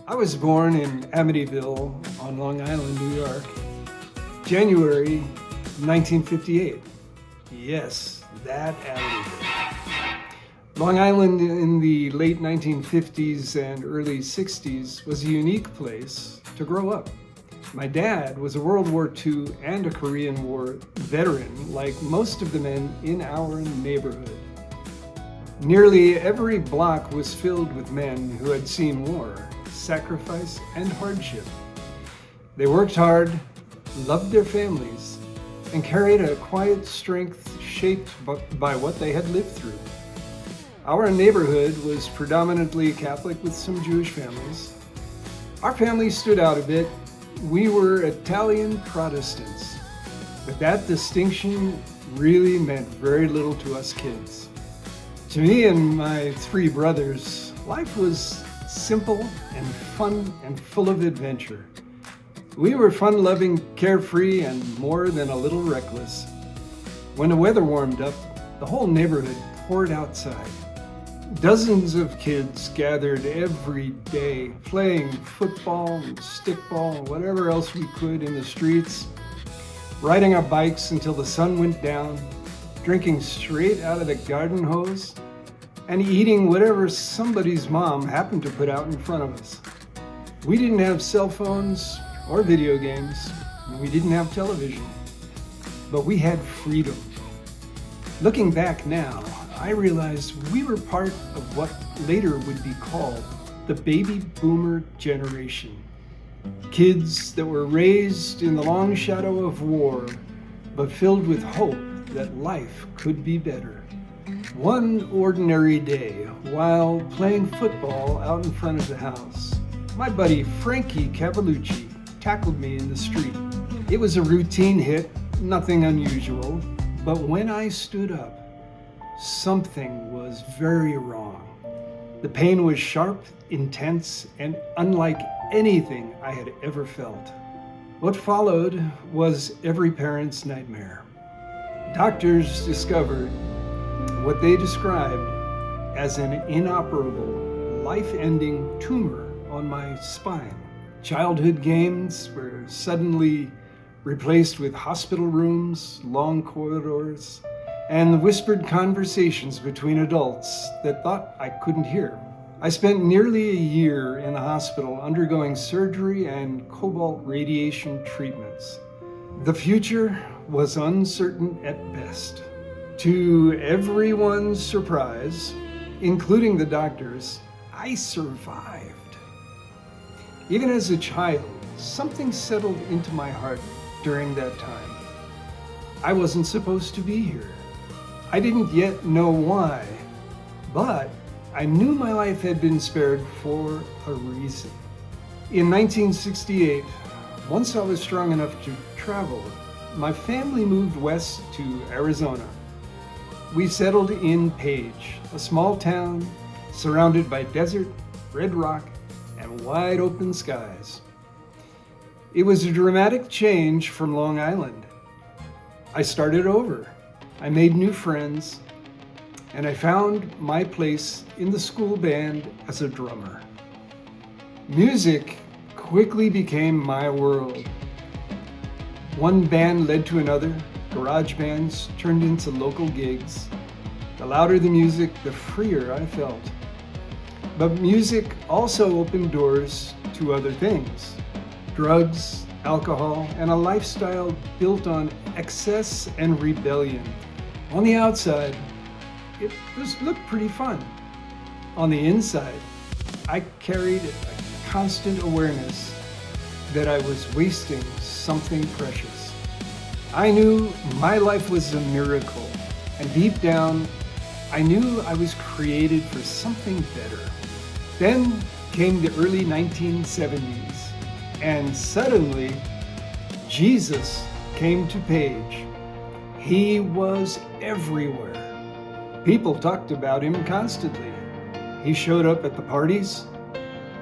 I was born in Amityville on Long Island, New York, January 1958. Yes, that Amityville. Long Island in the late 1950s and early 60s was a unique place to grow up. My dad was a World War II and a Korean War veteran, like most of the men in our neighborhood. Nearly every block was filled with men who had seen war, sacrifice, and hardship. They worked hard, loved their families, and carried a quiet strength shaped by what they had lived through. Our neighborhood was predominantly Catholic with some Jewish families. Our family stood out a bit. We were Italian Protestants, but that distinction really meant very little to us kids. To me and my three brothers, life was simple and fun and full of adventure. We were fun-loving, carefree, and more than a little reckless. When the weather warmed up, the whole neighborhood poured outside. Dozens of kids gathered every day, playing football and stickball and whatever else we could in the streets, riding our bikes until the sun went down, drinking straight out of the garden hose, and eating whatever somebody's mom happened to put out in front of us. We didn't have cell phones or video games, and we didn't have television, but we had freedom. Looking back now, I realized we were part of what later would be called the baby boomer generation. Kids that were raised in the long shadow of war, but filled with hope that life could be better. One ordinary day, while playing football out in front of the house, my buddy Frankie Cavalucci tackled me in the street. It was a routine hit, nothing unusual, but when I stood up, something was very wrong. The pain was sharp, intense, and unlike anything I had ever felt. What followed was every parent's nightmare. Doctors discovered what they described as an inoperable, life-ending tumor on my spine. Childhood games were suddenly replaced with hospital rooms, long corridors, and whispered conversations between adults that thought I couldn't hear. I spent nearly a year in the hospital undergoing surgery and cobalt radiation treatments. The future was uncertain at best. To everyone's surprise, including the doctors, I survived. Even as a child, something settled into my heart during that time. I wasn't supposed to be here. I didn't yet know why, but I knew my life had been spared for a reason. In 1968, once I was strong enough to travel, my family moved west to Arizona. We settled in Page, a small town surrounded by desert, red rock, and wide open skies. It was a dramatic change from Long Island. I started over. I made new friends, and I found my place in the school band as a drummer. Music quickly became my world. One band led to another. Garage bands turned into local gigs. The louder the music, the freer I felt. But music also opened doors to other things: drugs, alcohol, and a lifestyle built on excess and rebellion. On the outside, it looked pretty fun. On the inside, I carried a constant awareness that I was wasting something precious. I knew my life was a miracle, and deep down, I knew I was created for something better. Then came the early 1970s, and suddenly, Jesus came to Page. He was everywhere. People talked about him constantly. He showed up at the parties,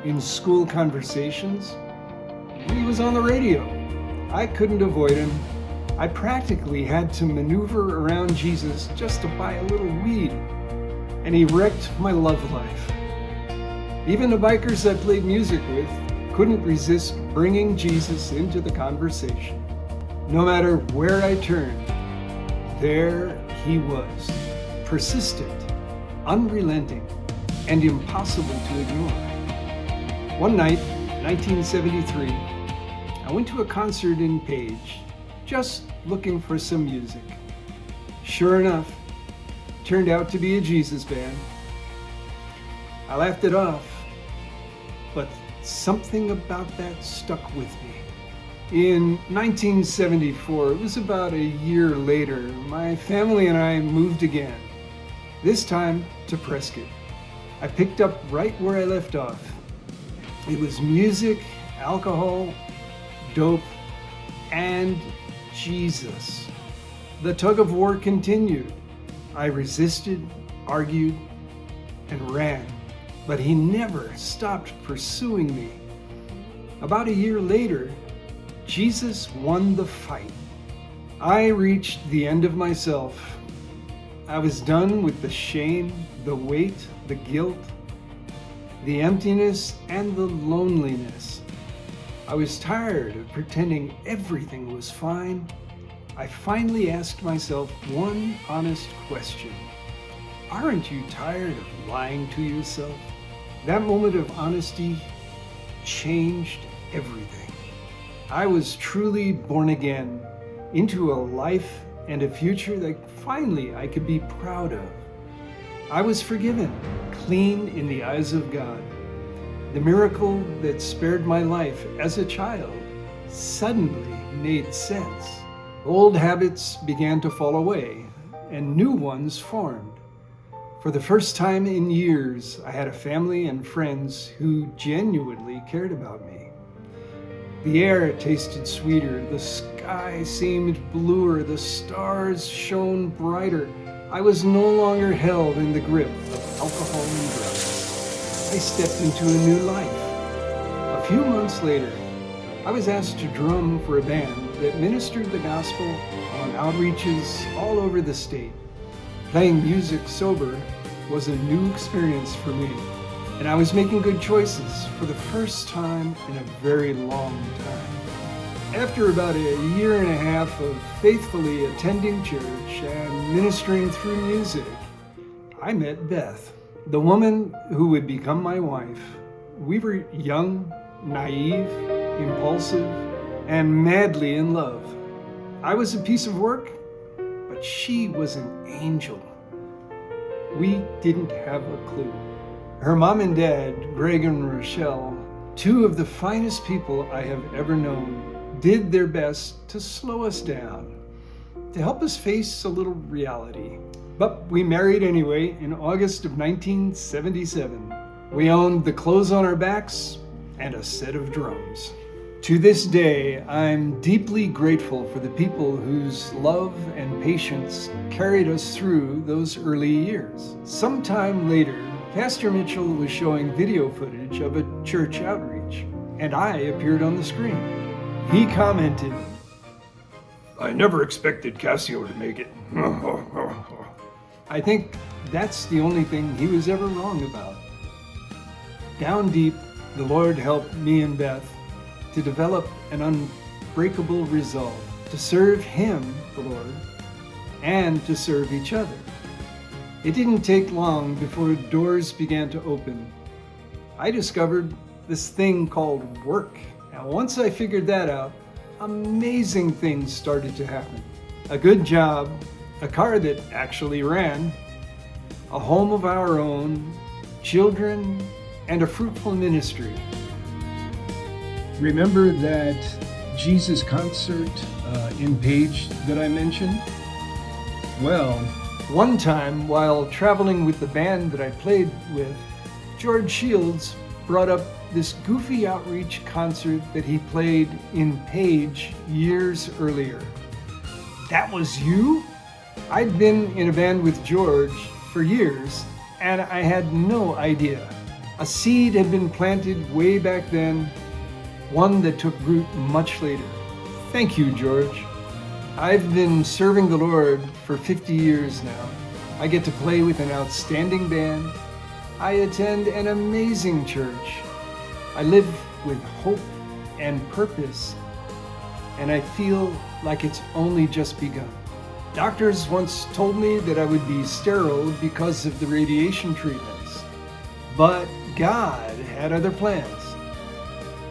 in school conversations. He was on the radio. I couldn't avoid him. I practically had to maneuver around Jesus just to buy a little weed, and he wrecked my love life. Even the bikers I played music with couldn't resist bringing Jesus into the conversation. No matter where I turned, there he was, persistent, unrelenting, and impossible to ignore. One night, 1973, I went to a concert in Page, just looking for some music. Sure enough, turned out to be a Jesus band. I laughed it off, but something about that stuck with me. In 1974, it was about a year later, my family and I moved again, this time to Prescott. I picked up right where I left off. It was music, alcohol, dope, and Jesus. The tug of war continued. I resisted, argued, and ran, but he never stopped pursuing me. About a year later, Jesus won the fight. I reached the end of myself. I was done with the shame, the weight, the guilt, the emptiness, and the loneliness. I was tired of pretending everything was fine. I finally asked myself one honest question. Aren't you tired of lying to yourself? That moment of honesty changed everything. I was truly born again into a life and a future that finally I could be proud of. I was forgiven, clean in the eyes of God. The miracle that spared my life as a child suddenly made sense. Old habits began to fall away, and new ones formed. For the first time in years, I had a family and friends who genuinely cared about me. The air tasted sweeter, the sky seemed bluer, the stars shone brighter. I was no longer held in the grip of alcohol and drugs. I stepped into a new life. A few months later, I was asked to drum for a band that ministered the gospel on outreaches all over the state. Playing music sober was a new experience for me, and I was making good choices for the first time in a very long time. After about a year and a half of faithfully attending church and ministering through music, I met Beth, the woman who would become my wife. We were young, naive, impulsive, and madly in love. I was a piece of work, but she was an angel. We didn't have a clue. Her mom and dad, Greg and Rochelle, two of the finest people I have ever known, did their best to slow us down, to help us face a little reality. But we married anyway in August of 1977. We owned the clothes on our backs and a set of drums. To this day, I'm deeply grateful for the people whose love and patience carried us through those early years. Sometime later, Pastor Mitchell was showing video footage of a church outreach, and I appeared on the screen. He commented, "I never expected Ciaccio to make it." I think that's the only thing he was ever wrong about. Down deep, the Lord helped me and Beth to develop an unbreakable resolve to serve Him, the Lord, and to serve each other. It didn't take long before doors began to open. I discovered this thing called work. Now, once I figured that out, amazing things started to happen. A good job, a car that actually ran, a home of our own, children, and a fruitful ministry. Remember that Jesus concert in Page that I mentioned? Well, one time while traveling with the band that I played with, George Shields brought up this goofy outreach concert that he played in Page years earlier. That was you? I'd been in a band with George for years, and I had no idea. A seed had been planted way back then, one that took root much later. Thank you, George. I've been serving the Lord for 50 years now. I get to play with an outstanding band. I attend an amazing church. I live with hope and purpose, and I feel like it's only just begun. Doctors once told me that I would be sterile because of the radiation treatments, but God had other plans.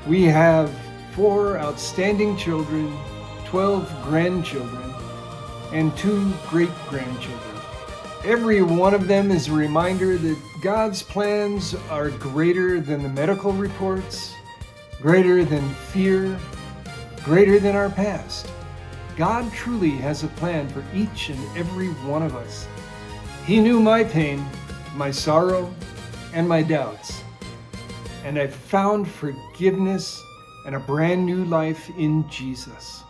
We have 4 outstanding children, 12 grandchildren, and 2 great-grandchildren. Every one of them is a reminder that God's plans are greater than the medical reports, greater than fear, greater than our past. God truly has a plan for each and every one of us. He knew my pain, my sorrow, and my doubts. And I found forgiveness and a brand new life in Jesus.